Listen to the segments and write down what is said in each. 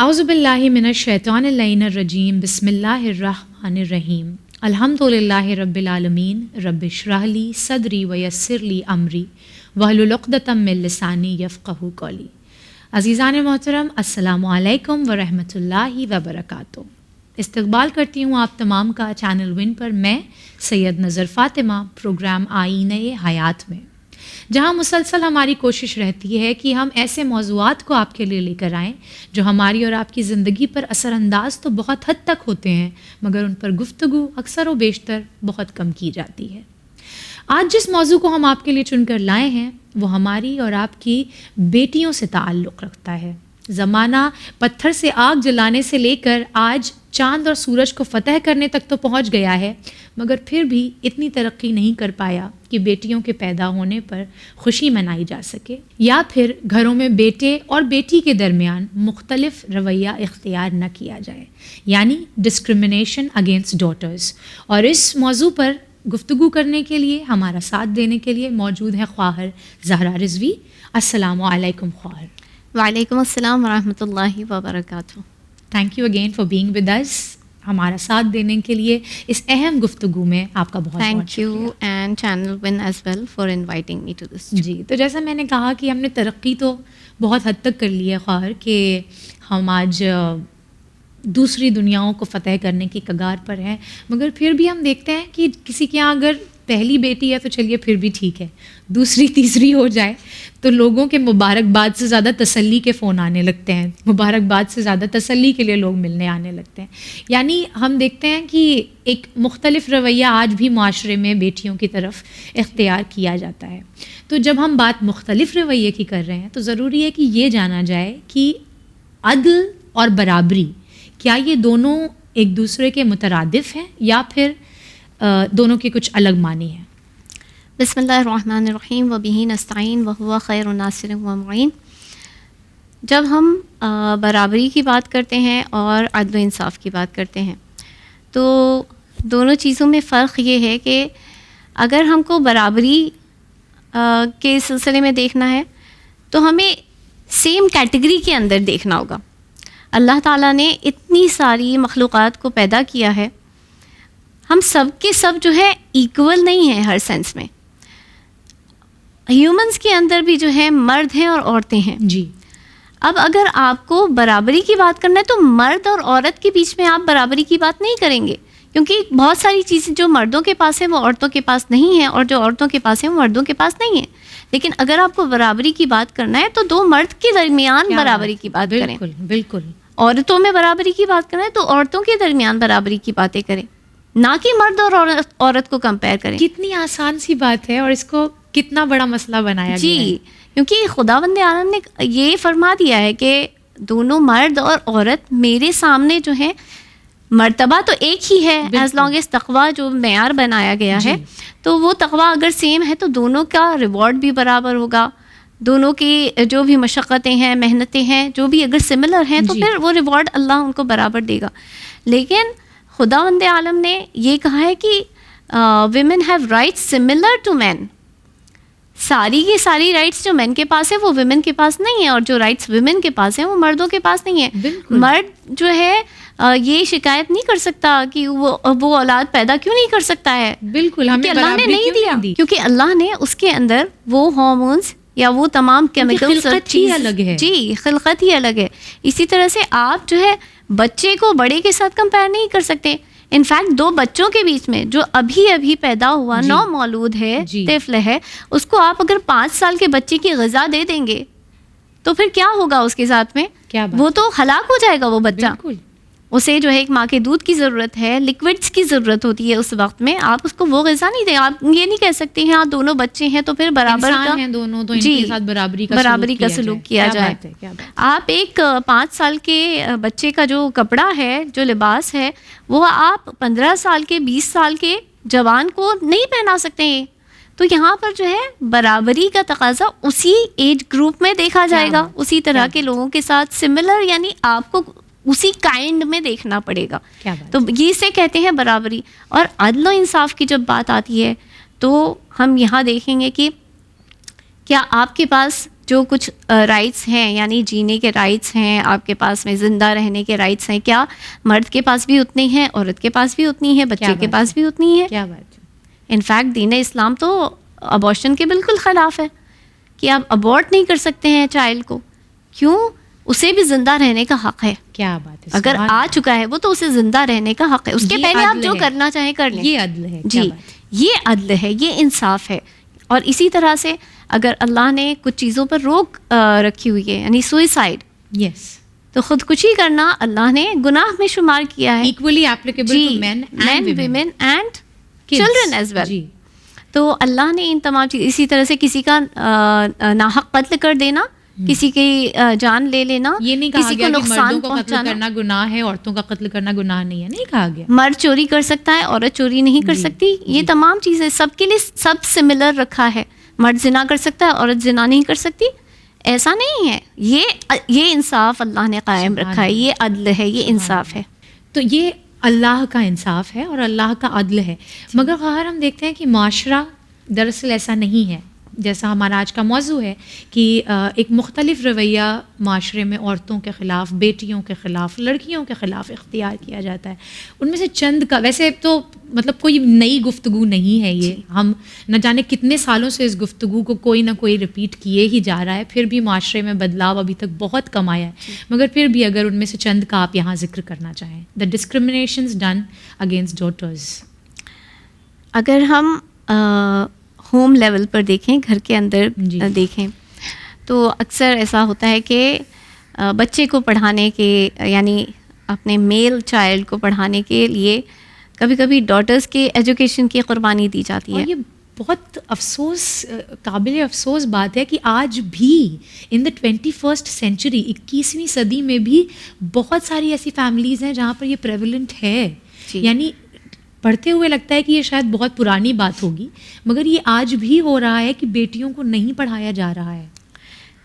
اعوذ باللہ من الشیطان اللعین الرجیم بسم اللہ الرحمن الرحیم الحمدللہ رب العالمین رب اشرح لی صدری ویسر لی امری واحلل عقدۃ من لسانی یفقہوا قولی. عزیزان محترم، السلام علیکم ورحمۃ اللہ وبرکاتہ. استقبال کرتی ہوں آپ تمام کا چینل ون پر میں سید نظر فاطمہ پروگرام آئینہ حیات میں، جہاں مسلسل ہماری کوشش رہتی ہے کہ ہم ایسے موضوعات کو آپ کے لیے لے کر آئیں جو ہماری اور آپ کی زندگی پر اثر انداز تو بہت حد تک ہوتے ہیں، مگر ان پر گفتگو اکثر و بیشتر بہت کم کی جاتی ہے. آج جس موضوع کو ہم آپ کے لیے چن کر لائے ہیں وہ ہماری اور آپ کی بیٹیوں سے تعلق رکھتا ہے. زمانہ پتھر سے آگ جلانے سے لے کر آج چاند اور سورج کو فتح کرنے تک تو پہنچ گیا ہے، مگر پھر بھی اتنی ترقی نہیں کر پایا کہ بیٹیوں کے پیدا ہونے پر خوشی منائی جا سکے، یا پھر گھروں میں بیٹے اور بیٹی کے درمیان مختلف رویہ اختیار نہ کیا جائے، یعنی ڈسکرمنیشن اگینسٹ ڈاٹرز. اور اس موضوع پر گفتگو کرنے کے لیے، ہمارا ساتھ دینے کے لیے موجود ہے خواہر زہرا رضوی. السلام علیکم خواہر. وعلیکم السلام ورحمۃ اللہ وبرکاتہ. Thank you again for being with us. ہمارا ساتھ دینے کے لیے اس اہم گفتگو میں آپ کا بہت thank you and channel one as well for inviting me to this. جی، تو جیسا میں نے کہا کہ ہم نے ترقی تو بہت حد تک کر لی ہے خواہر، کہ ہم آج دوسری دنیاؤں کو فتح کرنے کی کگار پر ہیں، مگر پھر بھی ہم دیکھتے ہیں کہ کسی کے یہاں اگر پہلی بیٹی ہے تو چلیے پھر بھی ٹھیک ہے، دوسری تیسری ہو جائے تو لوگوں کے مبارکباد سے زیادہ تسلی کے فون آنے لگتے ہیں، مبارکباد سے زیادہ تسلی کے لیے لوگ ملنے آنے لگتے ہیں. یعنی ہم دیکھتے ہیں کہ ایک مختلف رویہ آج بھی معاشرے میں بیٹیوں کی طرف اختیار کیا جاتا ہے. تو جب ہم بات مختلف رویے کی کر رہے ہیں تو ضروری ہے کہ یہ جانا جائے کہ عدل اور برابری، کیا یہ دونوں ایک دوسرے کے مترادف ہیں یا پھر دونوں کے کچھ الگ معنی ہیں؟ بسم اللہ الرحمن الرحیم وبہ نستعین وہو خیر الناصر ومعین. جب ہم برابری کی بات کرتے ہیں اور عدل و انصاف کی بات کرتے ہیں تو دونوں چیزوں میں فرق یہ ہے کہ اگر ہم کو برابری کے سلسلے میں دیکھنا ہے تو ہمیں سیم کیٹیگری کے اندر دیکھنا ہوگا. اللہ تعالیٰ نے اتنی ساری مخلوقات کو پیدا کیا ہے، ہم سب کے سب جو ہے ایکول نہیں ہیں ہر سینس میں. ہیومنس کے اندر بھی جو ہے مرد ہیں اور عورتیں ہیں. جی. اب اگر آپ کو برابری کی بات کرنا ہے تو مرد اور عورت کے بیچ میں آپ برابری کی بات نہیں کریں گے، کیونکہ بہت ساری چیزیں جو مردوں کے پاس ہیں وہ عورتوں کے پاس نہیں ہیں، اور جو عورتوں کے پاس ہیں وہ مردوں کے پاس نہیں ہیں. لیکن اگر آپ کو برابری کی بات کرنا ہے تو دو مرد کے درمیان برابری کی بات کریں. بالکل بالکل. عورتوں میں برابری کی بات کرنا ہے تو عورتوں کے درمیان برابری کی باتیں کریں، نہ کہ مرد اور عورت کو کمپیئر کریں. کتنی آسان سی بات ہے اور اس کو کتنا بڑا مسئلہ بنایا گیا ہے. جی، کیونکہ خداوند عالم نے یہ فرما دیا ہے کہ دونوں مرد اور عورت میرے سامنے جو ہے مرتبہ تو ایک ہی ہے، ایز لانگ ایز تقویٰ جو معیار بنایا گیا ہے تو وہ تقویٰ اگر سیم ہے تو دونوں کا ریوارڈ بھی برابر ہوگا. دونوں کی جو بھی مشقتیں ہیں، محنتیں ہیں، جو بھی اگر سملر ہیں تو پھر وہ ریوارڈ اللہ ان کو برابر دے گا. لیکن خداوند عالم نے یہ کہا ہے کہ women have rights similar to men. ساری کی ساری رائٹس جو مین کے پاس ہے وہ ویمن کے پاس نہیں ہے، اور جو رائٹس ویمن کے پاس ہیں وہ مردوں کے پاس نہیں ہے. مرد جو ہے یہ شکایت نہیں کر سکتا کہ وہ اولاد پیدا کیوں نہیں کر سکتا ہے. بالکل، ہمیں اللہ نے نہیں دیا، کیونکہ اللہ نے اس کے اندر وہ ہارمونس یا وہ تمام کیمیکلز الگ ہے. جی، خلقت ہی الگ ہے. اسی طرح سے آپ جو ہے بچے کو بڑے کے ساتھ کمپیئر نہیں کر سکتے. انفیکٹ دو بچوں کے بیچ میں جو ابھی پیدا ہوا نو مولود ہے، طفل ہے، اس کو آپ اگر 5 سال کے بچے کی غذا دے دیں گے تو پھر کیا ہوگا اس کے ساتھ میں؟ وہ تو ہلاک ہو جائے گا وہ بچہ. اسے جو ہے ایک ماں کے دودھ کی ضرورت ہے، لیکوڈس کی ضرورت ہوتی ہے اس وقت میں. آپ اس کو وہ غذا نہیں دیں. آپ یہ نہیں کہہ سکتے ہیں دونوں بچے ہیں تو پھر برابر کا دونوں تو ان کے ساتھ برابری کا سلوک کیا جائے. آپ ایک 5 سال کے بچے کا جو کپڑا ہے، جو لباس ہے، وہ آپ 15 سال کے 20 سال کے جوان کو نہیں پہنا سکتے ہیں. تو یہاں پر جو ہے برابری کا تقاضا اسی ایج گروپ میں دیکھا جائے گا، اسی طرح کے لوگوں کے ساتھ سملر، یعنی آپ کو اسی کائنڈ میں دیکھنا پڑے گا. تو یہ سے کہتے ہیں برابری. اور عدل و انصاف کی جب بات آتی ہے تو ہم یہاں دیکھیں گے کہ کیا آپ کے پاس جو کچھ رائٹس ہیں، یعنی جینے کے رائٹس ہیں آپ کے پاس میں، زندہ رہنے کے رائٹس ہیں، کیا مرد کے پاس بھی اتنے ہیں، عورت کے پاس بھی اتنی ہے، بچے کے پاس بھی اتنی ہے؟ کیا بات ہے. انفیکٹ دین اسلام تو ابارشن کے بالکل خلاف ہے کہ آپ ابورٹ نہیں کر سکتے ہیں چائلڈ کو. کیوں؟ اسے بھی زندہ رہنے کا حق ہے. کیا بات ہے. اگر آ چکا ہے وہ تو اسے زندہ رہنے کا حق ہے. اس کے پہلے آپ جو کرنا چاہیں کر لیں. یہ عدل ہے. جی یہ عدل ہے، یہ انصاف ہے. اور اسی طرح سے اگر اللہ نے کچھ چیزوں پر روک رکھی ہوئی ہے، یعنی سوئسائڈ، یس، تو خودکشی کرنا اللہ نے گناہ میں شمار کیا ہے. Equally applicable to men women and children as well. تو اللہ نے ان تمام چیز، اسی طرح سے کسی کا ناحق قتل کر دینا، کسی کی جان لے لینا، یہ نہیں کہا گیا کہ مردوں کو قتل کرنا گناہ ہے، عورتوں کا قتل کرنا گناہ نہیں ہے، نہیں کہا گیا. مرد چوری کر سکتا ہے، عورت چوری نہیں کر سکتی. یہ تمام چیزیں سب کے لیے سب سملر رکھا ہے. مرد زنا کر سکتا ہے، عورت زنا نہیں کر سکتی، ایسا نہیں ہے. یہ انصاف اللہ نے قائم رکھا ہے، یہ عدل ہے، یہ انصاف ہے. تو یہ اللہ کا انصاف ہے اور اللہ کا عدل ہے. مگر خواہر ہم دیکھتے ہیں کہ معاشرہ دراصل ایسا نہیں ہے. جیسا ہمارا آج کا موضوع ہے کہ ایک مختلف رویہ معاشرے میں عورتوں کے خلاف، بیٹیوں کے خلاف، لڑکیوں کے خلاف اختیار کیا جاتا ہے. ان میں سے چند کا، ویسے تو مطلب کوئی نئی گفتگو نہیں ہے یہ، ہم نہ جانے کتنے سالوں سے اس گفتگو کو کوئی نہ کوئی ریپیٹ کیے ہی جا رہا ہے، پھر بھی معاشرے میں بدلاؤ ابھی تک بہت کم آیا ہے. مگر پھر بھی اگر ان میں سے چند کا آپ یہاں ذکر کرنا چاہیں، دا ڈسکرمنیشنز ڈن اگینسٹ ڈاٹرز. اگر ہم ہوم لیول پر دیکھیں، گھر کے اندر دیکھیں، تو اکثر ایسا ہوتا ہے کہ بچے کو پڑھانے کے، یعنی اپنے میل چائلڈ کو پڑھانے کے لیے کبھی کبھی ڈاٹرز کے ایجوکیشن کی قربانی دی جاتی ہے. اور یہ بہت قابل افسوس بات ہے کہ آج بھی ان دا 21st سینچری، 21ویں صدی میں بھی بہت ساری ایسی فیملیز ہیں جہاں پر یہ پریولنٹ ہے. یعنی پڑھتے ہوئے لگتا ہے کہ یہ شاید بہت پرانی بات ہوگی، مگر یہ آج بھی ہو رہا ہے کہ بیٹیوں کو نہیں پڑھایا جا رہا ہے.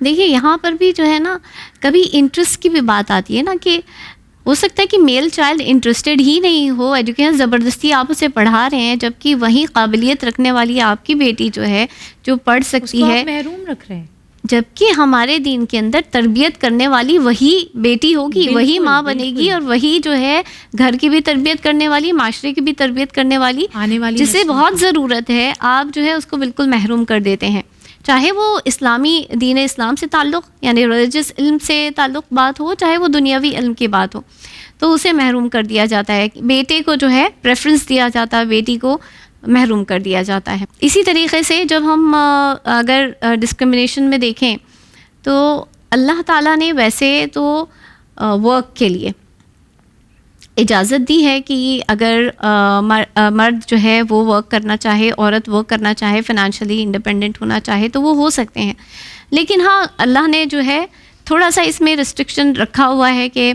دیکھیے یہاں پر بھی جو ہے نا، کبھی انٹرسٹ کی بھی بات آتی ہے نا، کہ ہو سکتا ہے کہ میل چائلڈ انٹرسٹڈ ہی نہیں ہو ایجوکیشن، زبردستی آپ اسے پڑھا رہے ہیں، جبکہ وہی قابلیت رکھنے والی آپ کی بیٹی جو ہے، جو پڑھ سکتی ہے، محروم رکھ رہے ہیں. جبکہ ہمارے دین کے اندر تربیت کرنے والی وہی بیٹی ہوگی، وہی ماں بنے گی، اور وہی جو ہے گھر کی بھی تربیت کرنے والی، معاشرے کی بھی تربیت کرنے والی، جسے بہت ضرورت ہے. آپ جو ہے اس کو بالکل محروم کر دیتے ہیں. چاہے وہ اسلامی دین اسلام سے تعلق، یعنی ریلیجس علم سے تعلق بات ہو، چاہے وہ دنیاوی علم کی بات ہو، تو اسے محروم کر دیا جاتا ہے. بیٹے کو جو ہے پریفرنس دیا جاتا ہے، بیٹی کو محروم کر دیا جاتا ہے. اسی طریقے سے جب ہم اگر ڈسکرمنیشن میں دیکھیں تو اللہ تعالیٰ نے ویسے تو ورک کے لیے اجازت دی ہے کہ اگر مرد جو ہے وہ ورک کرنا چاہے، عورت ورک کرنا چاہے، فائنینشلی انڈیپینڈنٹ ہونا چاہے تو وہ ہو سکتے ہیں. لیکن ہاں اللہ نے جو ہے تھوڑا سا اس میں ریسٹرکشن رکھا ہوا ہے کہ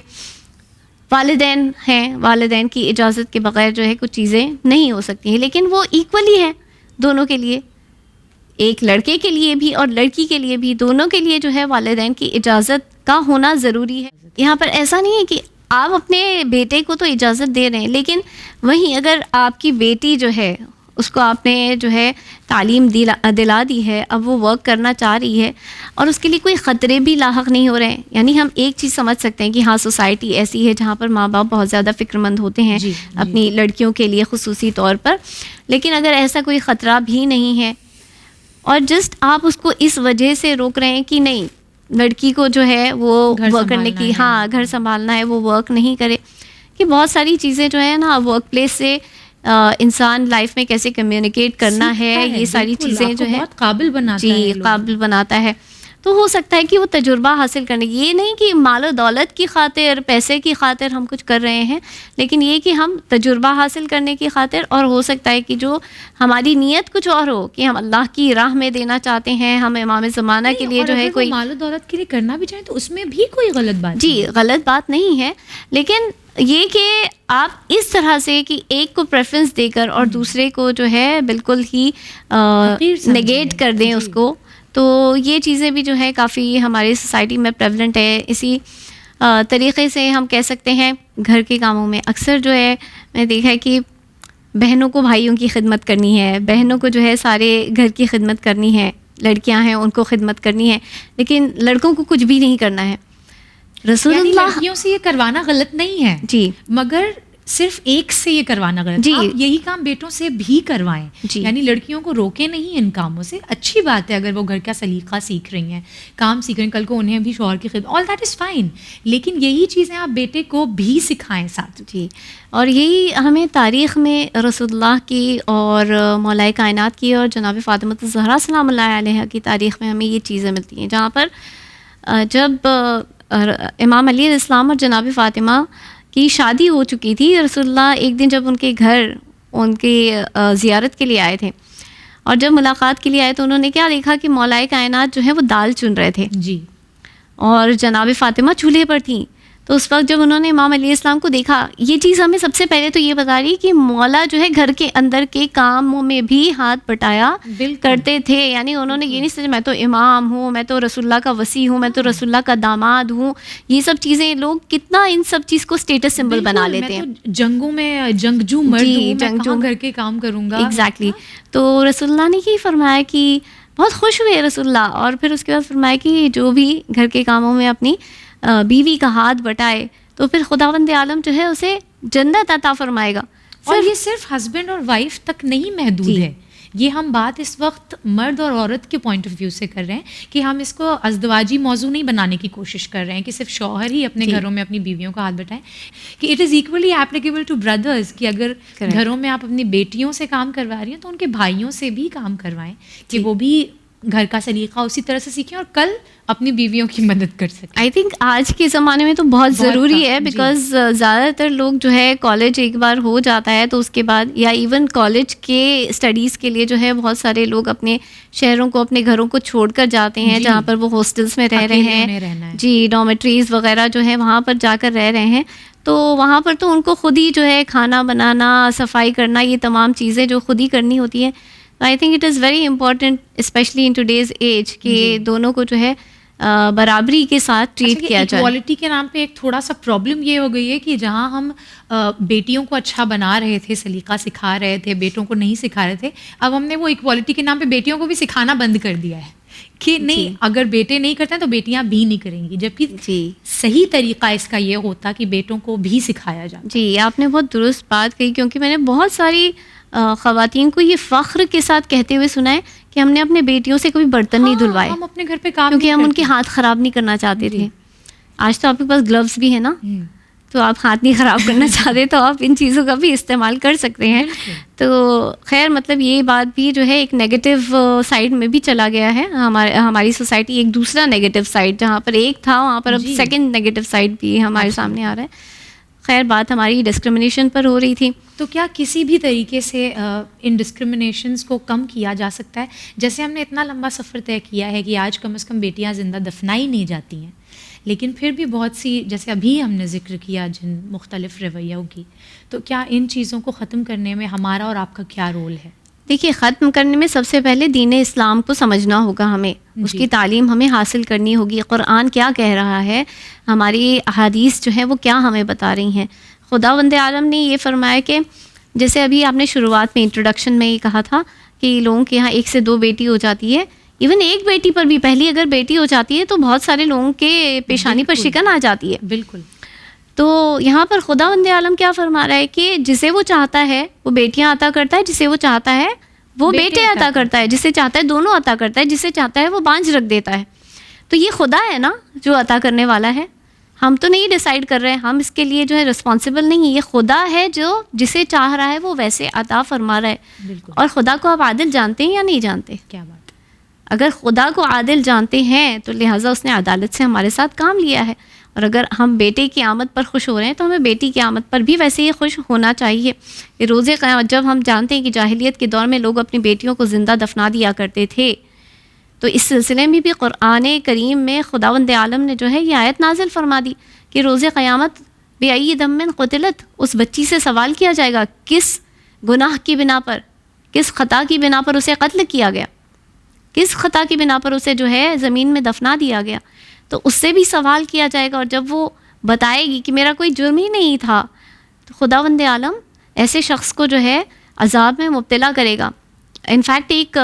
والدین ہیں، والدین کی اجازت کے بغیر جو ہے کچھ چیزیں نہیں ہو سکتی ہیں. لیکن وہ ایکولی ہے دونوں کے لیے، ایک لڑکے کے لیے بھی اور لڑکی کے لیے بھی، دونوں کے لیے جو ہے والدین کی اجازت کا ہونا ضروری ہے. یہاں پر ایسا نہیں ہے کہ آپ اپنے بیٹے کو تو اجازت دے رہے ہیں، لیکن وہیں اگر آپ کی بیٹی جو ہے اس کو آپ نے جو ہے تعلیم دلا دی ہے، اب وہ ورک کرنا چاہ رہی ہے اور اس کے لیے کوئی خطرے بھی لاحق نہیں ہو رہے ہیں. یعنی ہم ایک چیز سمجھ سکتے ہیں کہ ہاں سوسائٹی ایسی ہے جہاں پر ماں باپ بہت زیادہ فکر مند ہوتے ہیں اپنی لڑکیوں کے لیے خصوصی طور پر. لیکن اگر ایسا کوئی خطرہ بھی نہیں ہے اور جسٹ آپ اس کو اس وجہ سے روک رہے ہیں کہ نہیں، لڑکی کو جو ہے وہ ورک کرنے کی، ہاں گھر سنبھالنا ہے، وہ ورک نہیں کرے، کہ بہت ساری چیزیں جو ہے نا ورک پلیس سے انسان لائف میں کیسے کمیونیکیٹ کرنا ہے، یہ ساری چیزیں جو ہے قابل بناتا ہے، قابل بناتا ہے. تو ہو سکتا ہے کہ وہ تجربہ حاصل کرنے، یہ نہیں کہ مال و دولت کی خاطر، پیسے کی خاطر ہم کچھ کر رہے ہیں، لیکن یہ کہ ہم تجربہ حاصل کرنے کی خاطر، اور ہو سکتا ہے کہ جو ہماری نیت کچھ اور ہو کہ ہم اللہ کی راہ میں دینا چاہتے ہیں، ہم امام زمانہ کے لیے جو ہے کوئی مال و دولت کے لیے کرنا بھی چاہیں تو اس میں بھی کوئی غلط بات جی غلط بات نہیں ہے. لیکن یہ کہ آپ اس طرح سے کہ ایک کو پریفرنس دے کر اور دوسرے کو جو ہے بالکل ہی نگیٹ کر دیں اس کو، تو یہ چیزیں بھی جو ہے کافی ہماری سوسائٹی میں پریولنٹ ہے. اسی طریقے سے ہم کہہ سکتے ہیں گھر کے کاموں میں اکثر جو ہے میں دیکھا ہے کہ بہنوں کو بھائیوں کی خدمت کرنی ہے، بہنوں کو جو ہے سارے گھر کی خدمت کرنی ہے، لڑکیاں ہیں ان کو خدمت کرنی ہے, لیکن لڑکوں کو کچھ بھی نہیں کرنا ہے. رسول یعنی اللہ لڑکیوں سے یہ کروانا غلط نہیں ہے جی, مگر صرف ایک سے یہ کروانا غلط. جی, آپ یہی کام بیٹوں سے بھی کروائیں, جی, یعنی لڑکیوں کو روکیں نہیں ان کاموں سے. اچھی بات ہے اگر وہ گھر کا سلیقہ سیکھ رہی ہیں, کام سیکھ رہی ہیں, کل کو انہیں بھی شوہر کی خدمت, آل دیٹ از فائن, لیکن یہی چیزیں آپ بیٹے کو بھی سکھائیں ساتھ. جی. اور یہی ہمیں تاریخ میں رسول اللہ کی اور مولا کائنات کی اور جناب فاطمہ الزہرا سلام اللہ علیہ کی تاریخ میں ہمیں یہ چیزیں ملتی ہیں, جہاں پر جب امام علیہ السلام اور جناب فاطمہ کی شادی ہو چکی تھی, رسول اللہ ایک دن جب ان کے گھر ان کی زیارت کے لیے آئے تھے, اور جب ملاقات کے لیے آئے تو انہوں نے کیا دیکھا کہ مولا کائنات جو ہے وہ دال چن رہے تھے جی, اور جناب فاطمہ چولہے پر تھیں. تو اس وقت جب انہوں نے امام علیہ السلام کو دیکھا, یہ چیز ہمیں سب سے پہلے تو یہ بتا رہی کہ مولا جو ہے گھر کے اندر کے کاموں میں بھی ہاتھ بٹایا کرتے تھے. یعنی انہوں نے یہ نہیں سمجھا میں تو امام ہوں, میں تو رسول اللہ کا وصی ہوں, میں تو رسول اللہ کا داماد ہوں. یہ سب چیزیں لوگ کتنا ان سب چیز کو اسٹیٹس سمبل بنا لیتے ہیں. جنگوں میں جنگجو مرد ہوں, میں کہاں گھر کے کام کروں گا. ایگزیکٹلی. تو رسول اللہ نے یہی فرمایا کہ بہت خوش ہوئے رسول اللہ, اور پھر اس کے بعد فرمایا کہ جو بھی گھر کے کاموں میں اپنی بیوی کا ہاتھ بٹائے تو پھر خداوند عالم جو ہے اسے جنت عطا فرمائے گا. اور یہ صرف ہسبینڈ اور وائف تک نہیں محدود ہے, یہ ہم بات اس وقت مرد اور عورت کے پوائنٹ آف ویو سے کر رہے ہیں کہ ہم اس کو ازدواجی موضوع نہیں بنانے کی کوشش کر رہے ہیں کہ صرف شوہر ہی اپنے گھروں میں اپنی بیویوں کا ہاتھ بٹائیں, کہ it is equally applicable to brothers, کہ اگر گھروں میں آپ اپنی بیٹیوں سے کام کروا رہی ہیں تو ان کے بھائیوں سے بھی کام کروائیں کہ وہ بھی گھر کا سلیقہ اسی طرح سے سیکھیں اور کل اپنی بیویوں کی مدد کر سکیں. آئی تھنک آج کے زمانے میں تو بہت ضروری ہے, بیکاز زیادہ تر لوگ جو ہے کالج ایک بار ہو جاتا ہے تو اس کے بعد, یا ایون کالج کے اسٹڈیز کے لیے جو ہے بہت سارے لوگ اپنے شہروں کو اپنے گھروں کو چھوڑ کر جاتے ہیں, جہاں پر وہ ہاسٹلس میں رہ رہے ہیں, جی, ڈارمیٹریز وغیرہ جو ہے وہاں پر جا کر رہ رہے ہیں. تو وہاں پر تو ان کو خود ہی جو ہے کھانا بنانا, صفائی کرنا, یہ تمام چیزیں جو خود ہی کرنی ہوتی ہیں. I think it is very important especially in today's age کہ دونوں کو جو ہے برابری کے ساتھ ٹریٹ کیا جائے. ایکوالٹی کے نام پہ ایک تھوڑا سا پرابلم یہ ہو گئی ہے کہ جہاں ہم بیٹیوں کو اچھا بنا رہے تھے, سلیقہ سکھا رہے تھے, بیٹوں کو نہیں سکھا رہے تھے, اب ہم نے وہ ایکوالٹی کے نام پہ بیٹیوں کو بھی سکھانا بند کر دیا ہے کہ نہیں, اگر بیٹے نہیں کرتے ہیں تو بیٹیاں بھی نہیں کریں گی, جبکہ صحیح طریقہ اس کا یہ ہوتا کہ بیٹوں کو بھی سکھایا جائے. جی, آپ نے بہت درست بات کہی, کیونکہ میں نے بہت ساری خواتین کو یہ فخر کے ساتھ کہتے ہوئے سنا ہے کہ ہم نے اپنے بیٹیوں سے کبھی برتن نہیں دھلوائے, ہم اپنے گھر پہ کام کیونکہ ہم ان کے ہاتھ خراب نہیں کرنا چاہتے تھے. آج تو آپ کے پاس گلوز بھی ہے نا, تو آپ ہاتھ نہیں خراب کرنا چاہتے تو آپ ان چیزوں کا بھی استعمال کر سکتے ہیں. تو خیر, مطلب یہ بات بھی جو ہے ایک نیگیٹو سائڈ میں بھی چلا گیا ہے. ہماری سوسائٹی ایک دوسرا نیگیٹو سائڈ, جہاں پر ایک تھا وہاں پر اب سیکنڈ نیگیٹو سائڈ بھی ہمارے سامنے آ رہا ہے. خیر, بات ہماری ڈسکرمنیشن پر ہو رہی تھی. تو کیا کسی بھی طریقے سے ان ڈسکرمنیشنز کو کم کیا جا سکتا ہے؟ جیسے ہم نے اتنا لمبا سفر طے کیا ہے کہ آج کم از کم بیٹیاں زندہ دفنائی نہیں جاتی ہیں, لیکن پھر بھی بہت سی, جیسے ابھی ہم نے ذکر کیا جن مختلف رویوں کی, تو کیا ان چیزوں کو ختم کرنے میں ہمارا اور آپ کا کیا رول ہے؟ دیکھیے, ختم کرنے میں سب سے پہلے دین اسلام کو سمجھنا ہوگا ہمیں, اس کی تعلیم ہمیں حاصل کرنی ہوگی. قرآن کیا کہہ رہا ہے, ہماری احادیث جو ہیں وہ کیا ہمیں بتا رہی ہیں. خداوند عالم نے یہ فرمایا کہ جیسے ابھی آپ نے شروعات میں انٹروڈکشن میں یہ کہا تھا کہ لوگوں کے یہاں 1 سے 2 بیٹی ہو جاتی ہے, ایون ایک بیٹی پر بھی پہلی اگر بیٹی ہو جاتی ہے تو بہت سارے لوگوں کے پیشانی پر شکن آ جاتی ہے. بالکل. تو یہاں پر خداوند عالم کیا فرما رہا ہے کہ جسے وہ چاہتا ہے وہ بیٹیاں عطا کرتا ہے, جسے وہ چاہتا ہے وہ بیٹے عطا کرتا ہے, جسے چاہتا ہے دونوں عطا کرتا ہے, جسے چاہتا ہے وہ بانجھ رکھ دیتا ہے. تو یہ خدا ہے نا جو عطا کرنے والا ہے, ہم تو نہیں ڈیسائیڈ کر رہے, ہم اس کے لیے جو ہے رسپانسبل نہیں. یہ خدا ہے جو جسے چاہ رہا ہے وہ ویسے عطا فرما رہا ہے. اور خدا کو آپ عادل جانتے ہیں یا نہیں جانتے؟ کیا بات. اگر خدا کو عادل جانتے ہیں تو لہٰذا اس نے عدالت سے ہمارے ساتھ کام لیا ہے. اور اگر ہم بیٹے کی آمد پر خوش ہو رہے ہیں تو ہمیں بیٹی کی آمد پر بھی ویسے ہی خوش ہونا چاہیے. کہ روز قیامت جب ہم جانتے ہیں کہ جاہلیت کے دور میں لوگ اپنی بیٹیوں کو زندہ دفنا دیا کرتے تھے, تو اس سلسلے میں بھی قرآن کریم میں خداوند عالم نے جو ہے یہ آیت نازل فرما دی کہ روز قیامت بِأَيِّ دَمٍ قُتِلَتْ, اس بچی سے سوال کیا جائے گا کس گناہ کی بنا پر, کس خطا کی بنا پر اسے قتل کیا گیا, کس خطا کی بنا پر اسے جو ہے زمین میں دفنا دیا گیا. تو اس سے بھی سوال کیا جائے گا, اور جب وہ بتائے گی کہ میرا کوئی جرم ہی نہیں تھا, تو خداوند عالم ایسے شخص کو جو ہے عذاب میں مبتلا کرے گا. انفیکٹ ایک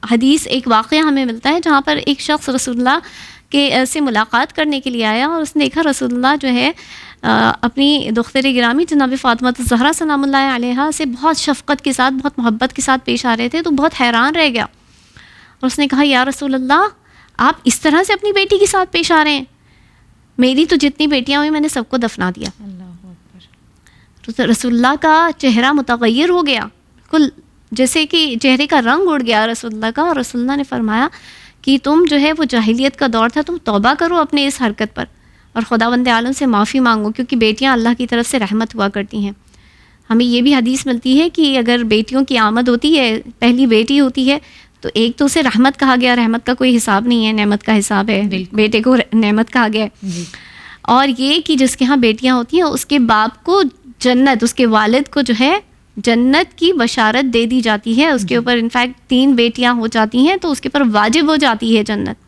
حدیث ایک واقعہ ہمیں ملتا ہے جہاں پر ایک شخص رسول اللہ کے سے ملاقات کرنے کے لیے آیا اور اس نے دیکھا رسول اللہ جو ہے اپنی دختر گرامی جناب فاطمہ الزہرا سلام اللہ علیہا سے بہت شفقت کے ساتھ بہت محبت کے ساتھ پیش آ رہے تھے، تو بہت حیران رہ گیا اور اس نے کہا یا رسول اللہ آپ اس طرح سے اپنی بیٹی کے ساتھ پیش آ رہے ہیں، میری تو جتنی بیٹیاں ہوئی میں نے سب کو دفنا دیا۔ رسول اللہ کا چہرہ متغیر ہو گیا، بالکل جیسے کہ چہرے کا رنگ اڑ گیا رسول اللہ کا، اور رسول اللہ نے فرمایا کہ تم جو ہے وہ جاہلیت کا دور تھا، تم توبہ کرو اپنے اس حرکت پر اور خداوند عالم سے معافی مانگو، کیونکہ بیٹیاں اللہ کی طرف سے رحمت ہوا کرتی ہیں۔ ہمیں یہ بھی حدیث ملتی ہے کہ اگر بیٹیوں کی آمد ہوتی ہے، پہلی بیٹی ہوتی ہے، تو ایک تو اسے رحمت کہا گیا، رحمت کا کوئی حساب نہیں ہے، نعمت کا حساب ہے، بیٹے کو نعمت کہا گیا ہے۔ اور یہ کہ جس کے ہاں بیٹیاں ہوتی ہیں اس کے باپ کو جنت، اس کے والد کو جو ہے جنت کی بشارت دے دی جاتی ہے، اس کے اوپر انفیکٹ 3 بیٹیاں ہو جاتی ہیں تو اس کے اوپر واجب ہو جاتی ہے جنت۔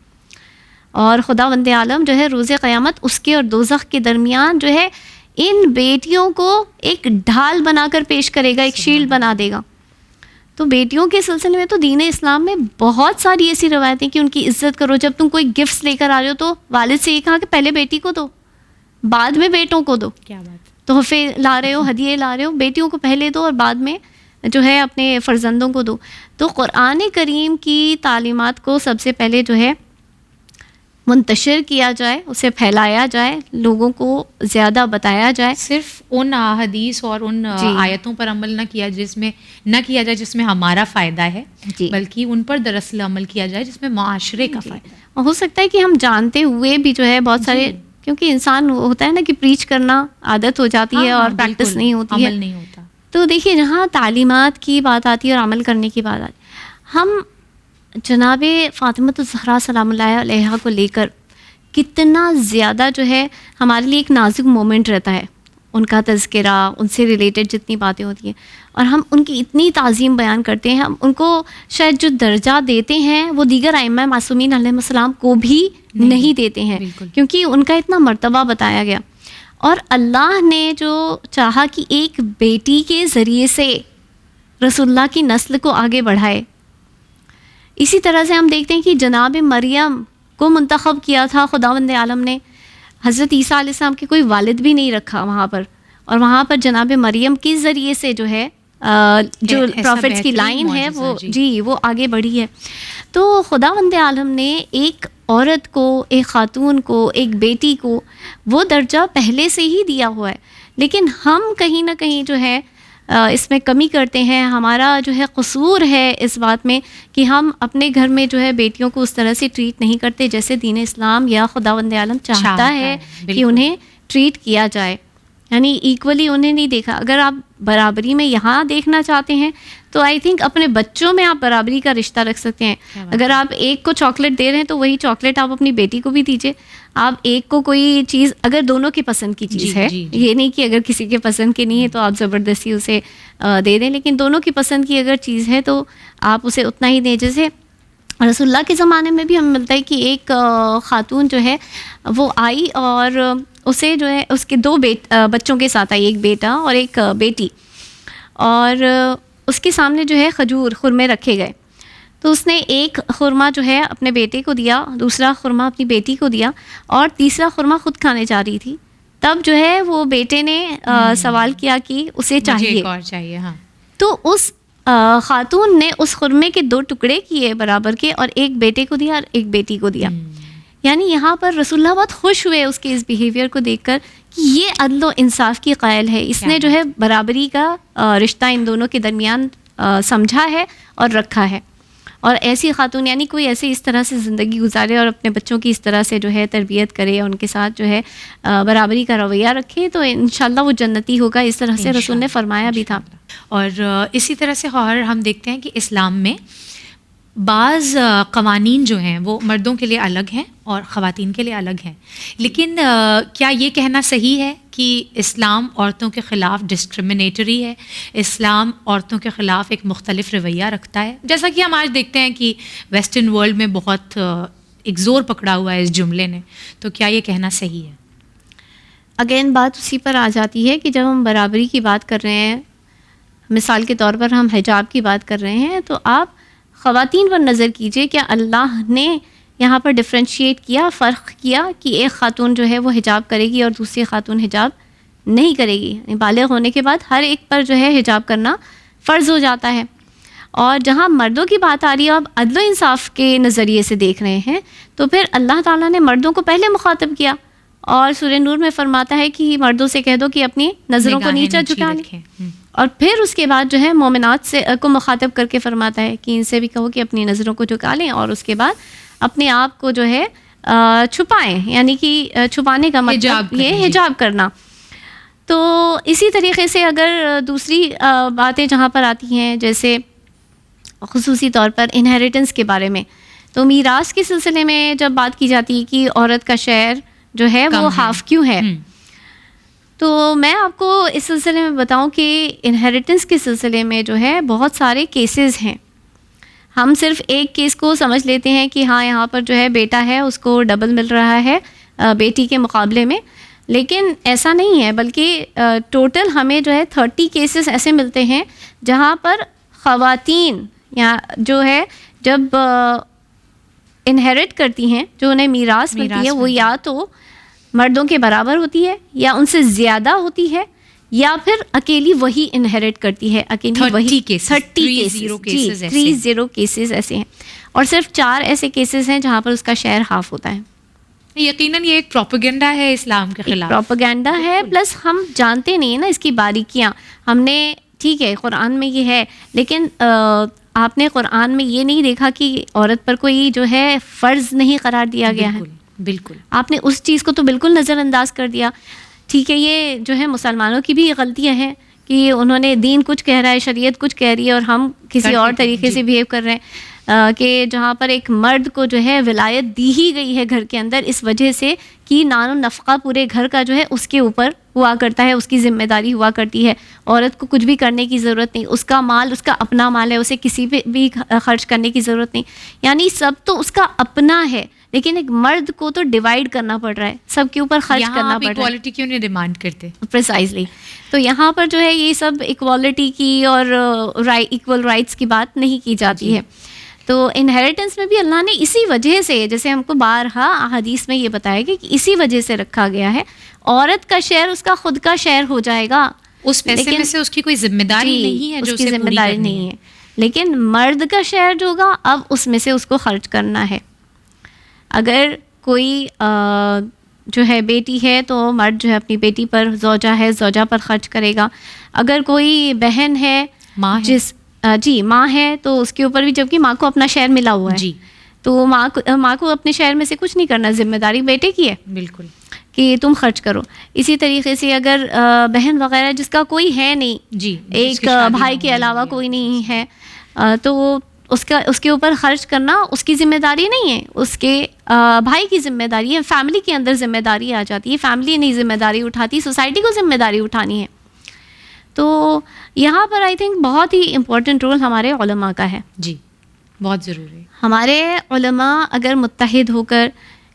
اور خداوند عالم جو ہے روز قیامت اس کے اور دوزخ کے درمیان جو ہے ان بیٹیوں کو ایک ڈھال بنا کر پیش کرے گا، ایک شیلڈ بنا دے گا۔ تو بیٹیوں کے سلسلے میں تو دین اسلام میں بہت ساری ایسی روایتیں کہ ان کی عزت کرو، جب تم کوئی گفٹس لے کر آ رہے ہو تو والد سے یہ کہا کہ پہلے بیٹی کو دو، بعد میں بیٹوں کو دو۔ کیا بات، تحفے لا رہے ہو، ہدیے لا رہے ہو، بیٹیوں کو پہلے دو اور بعد میں جو ہے اپنے فرزندوں کو دو۔ تو قرآن کریم کی تعلیمات کو سب سے پہلے جو ہے منتشر کیا جائے، اسے پھیلایا جائے، لوگوں کو زیادہ بتایا جائے۔ صرف ان حدیث اور ان آیتوں پر عمل نہ کیا جائے جس میں ہمارا فائدہ ہے، بلکہ ان پر دراصل عمل کیا جائے جس میں معاشرے کا فائدہ ہے۔ اور ہو سکتا ہے کہ ہم جانتے ہوئے بھی جو ہے بہت سارے، کیونکہ انسان ہوتا ہے نا کہ پریچ کرنا عادت ہو جاتی ہے اور پریکٹس نہیں ہوتی ہے، عمل نہیں ہوتا۔ تو دیکھیے جہاں تعلیمات کی بات آتی ہے اور عمل کرنے کی بات آتی ہے، ہم جناب فاطمہ الزہرا سلام اللہ علیہا کو لے کر کتنا زیادہ جو ہے ہمارے لیے ایک نازک مومنٹ رہتا ہے، ان کا تذکرہ، ان سے ریلیٹڈ جتنی باتیں ہوتی ہیں، اور ہم ان کی اتنی تعظیم بیان کرتے ہیں، ہم ان کو شاید جو درجہ دیتے ہیں وہ دیگر ائمہ معصومین علیہ السلام کو بھی نہیں دیتے ہیں، کیونکہ ان کا اتنا مرتبہ بتایا گیا۔ اور اللہ نے جو چاہا کہ ایک بیٹی کے ذریعے سے رسول اللہ کی نسل کو آگے بڑھائے، اسی طرح سے ہم دیکھتے ہیں کہ جناب مریم کو منتخب کیا تھا خداوند عالم نے، حضرت عیسیٰ علیہ السلام کے کوئی والد بھی نہیں رکھا وہاں پر، اور وہاں پر جناب مریم کے ذریعے سے جو ہے جو پروفٹس کی لائن ہے وہ آگے بڑھی ہے۔ تو خداوند عالم نے ایک عورت کو، ایک خاتون کو، ایک بیٹی کو وہ درجہ پہلے سے ہی دیا ہوا ہے، لیکن ہم کہیں نہ کہیں جو ہے اس میں کمی کرتے ہیں، ہمارا جو ہے قصور ہے اس بات میں کہ ہم اپنے گھر میں جو ہے بیٹیوں کو اس طرح سے ٹریٹ نہیں کرتے جیسے دین اسلام یا خداوند عالم چاہتا ہے کہ انہیں ٹریٹ کیا جائے، یعنی ایکولی انہیں نہیں دیکھا۔ اگر آپ برابری میں یہاں دیکھنا چاہتے ہیں تو آئی تھنک اپنے بچوں میں آپ برابری کا رشتہ رکھ سکتے ہیں۔ اگر آپ ایک کو چاکلیٹ دے رہے ہیں تو وہی چاکلیٹ آپ اپنی بیٹی کو بھی دیجیے۔ آپ ایک کو کوئی چیز اگر دونوں کی پسند کی چیز ہے، یہ نہیں کہ اگر کسی کے پسند کی نہیں ہے تو آپ زبردستی اسے دے دیں، لیکن دونوں کی پسند کی اگر چیز ہے تو آپ اسے اتنا ہی دیں۔ جیسے رسول اللہ کے زمانے میں بھی ہمیں ملتا ہے کہ ایک خاتون جو ہے وہ آئی اور اسے جو ہے اس کے 2 بچوں کے ساتھ آئی، ایک بیٹا اور ایک بیٹی، اور اس کے سامنے جو ہے خرمے رکھے گئے، تو اس نے ایک خرمہ جو ہے اپنے بیٹے کو دیا، دوسرا خرمہ اپنی بیٹی کو دیا، اور تیسرا خرمہ خود کھانے جا رہی تھی۔ تب جو ہے وہ بیٹے نے سوال کیا کہ اسے چاہیے، ہاں، تو اس خاتون نے اس خرمے کے 2 ٹکڑے کیے برابر کے، اور ایک بیٹے کو دیا اور ایک بیٹی کو دیا۔ یعنی یہاں پر رسول اللہ بہت خوش ہوئے اس کے اس بیہیویئر کو دیکھ کر کہ یہ عدل و انصاف کی قائل ہے، اس نے جو ہے برابری کا رشتہ ان دونوں کے درمیان سمجھا ہے اور رکھا ہے۔ اور ایسی خاتون یعنی کوئی ایسے اس طرح سے زندگی گزارے اور اپنے بچوں کی اس طرح سے جو ہے تربیت کرے، ان کے ساتھ جو ہے برابری کا رویہ رکھے، تو انشاءاللہ وہ جنتی ہوگا، اس طرح سے رسول نے فرمایا بھی تھا۔ اور اسی طرح سے اور ہم دیکھتے ہیں کہ اسلام میں بعض قوانین جو ہیں وہ مردوں کے لیے الگ ہیں اور خواتین کے لیے الگ ہیں، لیکن کیا یہ کہنا صحیح ہے کہ اسلام عورتوں کے خلاف ڈسکرمنیٹری ہے، اسلام عورتوں کے خلاف ایک مختلف رویہ رکھتا ہے؟ جیسا کہ ہم آج دیکھتے ہیں کہ ویسٹرن ورلڈ میں بہت ایک زور پکڑا ہوا ہے اس جملے نے، تو کیا یہ کہنا صحیح ہے؟ اگین بات اسی پر آ جاتی ہے کہ جب ہم برابری کی بات کر رہے ہیں، مثال کے طور پر ہم حجاب کی بات کر رہے ہیں، تو آپ خواتین پر نظر کیجئے کہ اللہ نے یہاں پر ڈفرینشیٹ کیا، فرق کیا کہ ایک خاتون جو ہے وہ حجاب کرے گی اور دوسری خاتون حجاب نہیں کرے گی. یعنی بالغ ہونے کے بعد ہر ایک پر جو ہے حجاب کرنا فرض ہو جاتا ہے. اور جہاں مردوں کی بات آ رہی ہے، اب عدل و انصاف کے نظریے سے دیکھ رہے ہیں، تو پھر اللہ تعالیٰ نے مردوں کو پہلے مخاطب کیا، اور سورہ نور میں فرماتا ہے کہ مردوں سے کہہ دو کہ اپنی نظروں کو نیچے جھکا لیں. اور پھر اس کے بعد جو ہے مومنات سے کو مخاطب کر کے فرماتا ہے کہ ان سے بھی کہو کہ اپنی نظروں کو جھکا لیں، اور اس کے بعد اپنے آپ کو جو ہے چھپائیں. یعنی کہ چھپانے کا مطلب یہ حجاب کرنا. تو اسی طریقے سے اگر دوسری باتیں جہاں پر آتی ہیں، جیسے خصوصی طور پر انہیریٹنس کے بارے میں، تو میراث کے سلسلے میں جب بات کی جاتی ہے کہ عورت کا شیئر جو ہے وہ ہاف کیوں ہے، تو میں آپ کو اس سلسلے میں بتاؤں کہ انہیریٹنس کے سلسلے میں جو ہے بہت سارے کیسز ہیں. ہم صرف ایک کیس کو سمجھ لیتے ہیں کہ ہاں یہاں پر جو ہے بیٹا ہے اس کو ڈبل مل رہا ہے بیٹی کے مقابلے میں، لیکن ایسا نہیں ہے، بلکہ ٹوٹل ہمیں جو ہے 30 کیسز ایسے ملتے ہیں جہاں پر خواتین یا جو ہے جب انہیریٹ کرتی ہیں، جو انہیں میراث ملتی ہے، وہ یا تو مردوں کے برابر ہوتی ہے، یا ان سے زیادہ ہوتی ہے، یا پھر اکیلی وہی انہیریٹ کرتی ہے. اکیلی وہی 30 کیسز ایسے ہیں، اور صرف 4 ایسے کیسز ہیں جہاں پر اس کا شیئر ہاف ہوتا ہے. یقیناً یہ ایک پروپیگنڈا ہے اسلام کے خلاف، پروپیگنڈا ہے، پلس ہم جانتے نہیں ہیں نا اس کی باریکیاں. ہم نے ٹھیک ہے قرآن میں یہ ہے، لیکن آپ نے قرآن میں یہ نہیں دیکھا کہ عورت پر کوئی جو ہے فرض نہیں قرار دیا گیا ہے. بالکل آپ نے اس چیز کو تو بالکل نظر انداز کر دیا. ٹھیک ہے، یہ جو ہے مسلمانوں کی بھی غلطیاں ہیں کہ انہوں نے دین کچھ کہہ رہا ہے، شریعت کچھ کہہ رہی ہے، اور ہم کسی اور طریقے سے بیہیو کر رہے ہیں. کہ جہاں پر ایک مرد کو جو ہے ولایت دی ہی گئی ہے گھر کے اندر، اس وجہ سے کہ نان و نفقہ پورے گھر کا جو ہے اس کے اوپر ہوا کرتا ہے، اس کی ذمہ داری ہوا کرتی ہے. عورت کو کچھ بھی کرنے کی ضرورت نہیں، اس کا مال اس کا اپنا مال ہے، اسے کسی پہ بھی خرچ کرنے کی ضرورت نہیں. یعنی سب تو اس کا اپنا ہے، لیکن ایک مرد کو تو ڈیوائڈ کرنا پڑ رہا ہے، سب کے اوپر خرچ کرنا پڑ رہا ہے. ایکوالٹی کیوں نہیں ڈیمانڈ کرتے؟ پریسائزلی. تو یہاں پر جو ہے یہ سب ایکوالٹی کی اور ایکول رائٹس کی بات نہیں کی جاتی ہے. تو انہیریٹنس میں بھی اللہ نے اسی وجہ سے، جیسے ہم کو بارہا حدیث میں یہ بتایا گیا کہ اسی وجہ سے رکھا گیا ہے. عورت کا شیئر اس کا خود کا شیئر ہو جائے گا، اس پیسے میں سے اس کی کوئی ذمہ داری نہیں ہے، جو اس کی ذمہ داری نہیں ہے. لیکن مرد کا شیئر جو ہوگا اب اس میں سے اس کو خرچ کرنا ہے. اگر کوئی جو ہے بیٹی ہے تو مرد جو ہے اپنی بیٹی پر، زوجہ ہے زوجہ پر خرچ کرے گا. اگر کوئی بہن ہے، ماں ہے، ماں ہے، تو اس کے اوپر بھی، جبکہ ماں کو اپنا شیئر ملا ہوا ہے، تو ماں کو اپنے شیئر میں سے کچھ نہیں کرنا، ذمہ داری بیٹے کی ہے. بالکل، کہ تم خرچ کرو. اسی طریقے سے اگر بہن وغیرہ جس کا کوئی ہے نہیں، ایک بھائی کے علاوہ کوئی نہیں ہے، تو اس کے اوپر خرچ کرنا اس کی ذمہ داری نہیں ہے، اس کے بھائی کی ذمہ داری ہے. فیملی کے اندر ذمہ داری آ جاتی ہے، فیملی نہیں ذمہ داری اٹھاتی، سوسائٹی کو ذمہ داری اٹھانی ہے. تو یہاں پر آئی تھنک بہت ہی امپورٹنٹ رول ہمارے علماء کا ہے. جی، بہت ضروری ہے. ہمارے علماء اگر متحد ہو کر،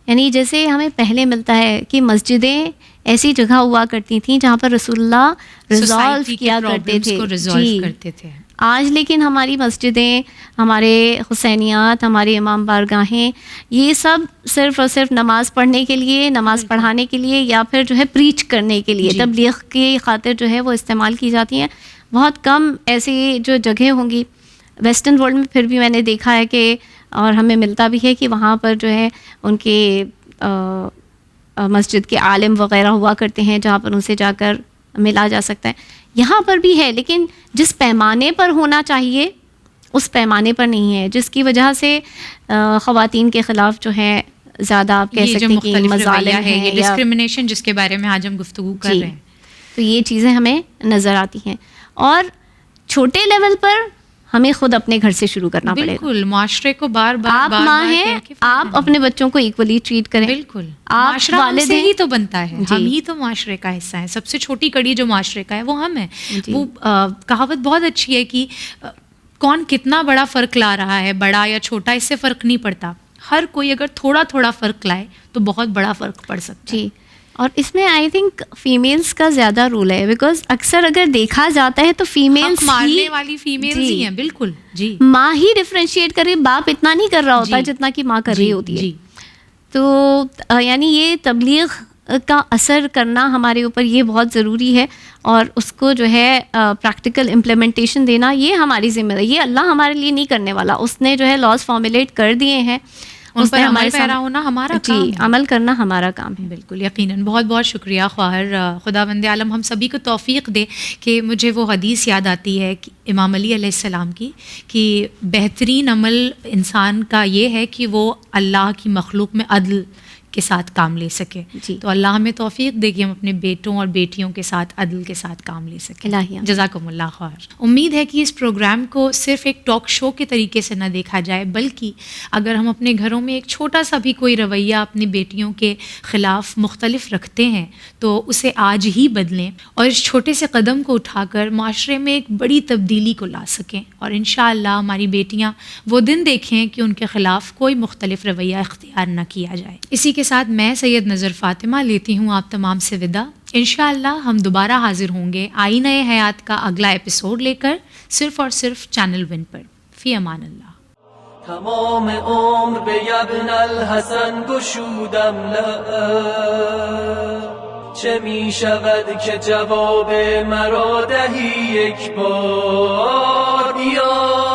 یعنی جیسے ہمیں پہلے ملتا ہے کہ مسجدیں ایسی جگہ ہوا کرتی تھیں جہاں پر رسول اللہ ریزالو کیا کرتے تھے. آج لیکن ہماری مسجدیں، ہمارے حسینیات، ہمارے امام بارگاہیں، یہ سب صرف اور صرف نماز پڑھنے کے لیے، نماز پڑھانے کے لیے، یا پھر جو ہے پریچ کرنے کے لیے، تبلیغ کی خاطر جو ہے وہ استعمال کی جاتی ہیں. بہت کم ایسی جو جگہیں ہوں گی ویسٹرن ورلڈ میں، پھر بھی میں نے دیکھا ہے کہ، اور ہمیں ملتا بھی ہے کہ وہاں پر جو ہے ان کے مسجد کے عالم وغیرہ ہوا کرتے ہیں جہاں پر ان سے جا کر ملا جا سکتا ہے. یہاں پر بھی ہے، لیکن جس پیمانے پر ہونا چاہیے اس پیمانے پر نہیں ہے، جس کی وجہ سے خواتین کے خلاف جو ہے زیادہ آپ کہہ سکتے ہیں کہ مظالم ہیں، یہ ڈسکرمنیشن جس کے بارے میں آج ہم گفتگو کر رہے ہیں. تو یہ چیزیں ہمیں نظر آتی ہیں. اور چھوٹے لیول پر ہمیں خود اپنے گھر سے شروع کرنا پڑے گا. بالکل، معاشرے کو بار بار آپ ماں ہیں، آپ اپنے بچوں کو ایکولی ٹریٹ کریں. بالکل، آپ والد سے ہی تو بنتا ہے، ہم ہی تو معاشرے کا حصہ ہیں. سب سے چھوٹی کڑی جو معاشرے کا ہے وہ ہم ہیں. وہ کہاوت بہت اچھی ہے کہ کون کتنا بڑا فرق لا رہا ہے، بڑا یا چھوٹا، اس سے فرق نہیں پڑتا. ہر کوئی اگر تھوڑا تھوڑا فرق لائے تو بہت بڑا فرق پڑ سکتا ہے. جی، اور اس میں آئی تھنک فیمیلز کا زیادہ رول ہے، بیکاز اکثر اگر دیکھا جاتا ہے تو فیمیلز مارنے والی فیمیلز ہی ہیں. بالکل جی. ماں ہی ڈفرینشیٹ کرے، باپ اتنا نہیں کر رہا ہوتا جتنا کہ ماں کر رہی ہوتی ہے. تو یعنی یہ تبلیغ کا اثر کرنا ہمارے اوپر یہ بہت ضروری ہے، اور اس کو جو ہے پریکٹیکل امپلیمنٹیشن دینا یہ ہماری ذمہ داری. یہ اللہ ہمارے لیے نہیں کرنے والا، اس نے جو ہے لاز فارمولیٹ کر دیے ہیں، اس پر عمل پیرا ہونا ہمارا کام ہے. عمل کرنا ہمارا کام ہے. بالکل یقیناً. بہت بہت شکریہ خواہر. خداوند عالم ہم سبھی کو توفیق دے کہ مجھے وہ حدیث یاد آتی ہے امام علی علیہ السلام کی کہ بہترین عمل انسان کا یہ ہے کہ وہ اللہ کی مخلوق میں عدل کے ساتھ کام لے سکے. تو اللہ ہمیں توفیق دے کہ ہم اپنے بیٹوں اور بیٹیوں کے ساتھ عدل کے ساتھ کام لے سکیں. جزاکم اللہ خیر. امید ہے کہ اس پروگرام کو صرف ایک ٹاک شو کے طریقے سے نہ دیکھا جائے، بلکہ اگر ہم اپنے گھروں میں ایک چھوٹا سا بھی کوئی رویہ اپنی بیٹیوں کے خلاف مختلف رکھتے ہیں تو اسے آج ہی بدلیں، اور اس چھوٹے سے قدم کو اٹھا کر معاشرے میں ایک بڑی تبدیلی کو لا سکیں، اور انشاءاللہ ہماری بیٹیاں وہ دن دیکھیں کہ ان کے خلاف کوئی مختلف رویہ اختیار نہ کیا جائے. اسی کے ساتھ میں سید نظر فاطمہ لیتی ہوں آپ تمام سے وداع. انشاءاللہ ہم دوبارہ حاضر ہوں گے آئینہ حیات کا اگلا ایپیسوڈ لے کر، صرف اور صرف چینل ون پر. فی امان اللہ. تمام عمر به ابن الحسن گشودم لب، چه می شود که جواب مرا دهی یک بار. یا